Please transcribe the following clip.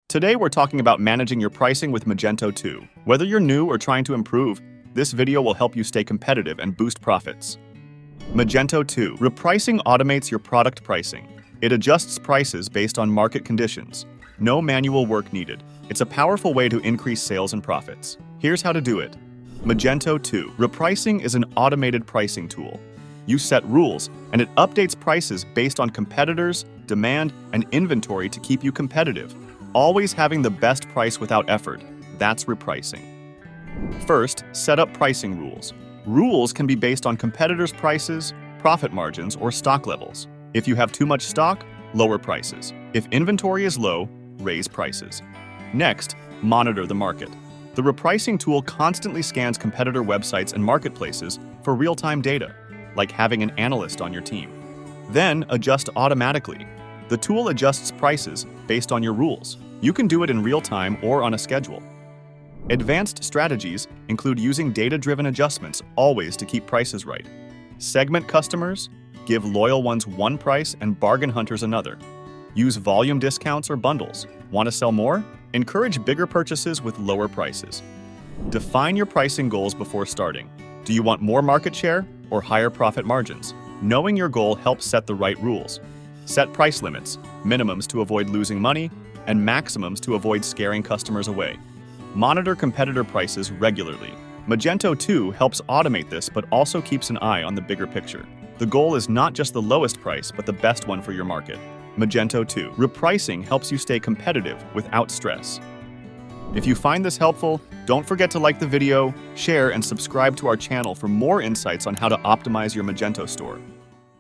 Today we're talking about managing your pricing with Magento 2. Whether you're new or trying to improve, this video will help you stay competitive and boost profits. Magento 2. Repricing automates your product pricing. It adjusts prices based on market conditions. No manual work needed. It's a powerful way to increase sales and profits. Here's how to do it. Magento 2. Repricing is an automated pricing tool. You set rules, and it updates prices based on competitors, demand, and inventory to keep you competitive. Always having the best price without effort. That's repricing. First, set up pricing rules. Rules can be based on competitors' prices, profit margins, or stock levels. If you have too much stock, lower prices. If inventory is low, raise prices. Next, monitor the market. The repricing tool constantly scans competitor websites and marketplaces for real-time data, like having an analyst on your team. Then, adjust automatically. The tool adjusts prices based on your rules. You can do it in real time or on a schedule. Advanced strategies include using data-driven adjustments always to keep prices right. Segment customers, give loyal ones one price and bargain hunters another. Use volume discounts or bundles. Want to sell more? Encourage bigger purchases with lower prices. Define your pricing goals before starting. Do you want more market share or higher profit margins? Knowing your goal helps set the right rules. Set price limits, minimums to avoid losing money, and maximums to avoid scaring customers away. Monitor competitor prices regularly. Magento 2 helps automate this but also keeps an eye on the bigger picture. The goal is not just the lowest price, but the best one for your market. Magento 2. Repricing helps you stay competitive without stress. If you find this helpful, don't forget to like the video, share, and subscribe to our channel for more insights on how to optimize your Magento store.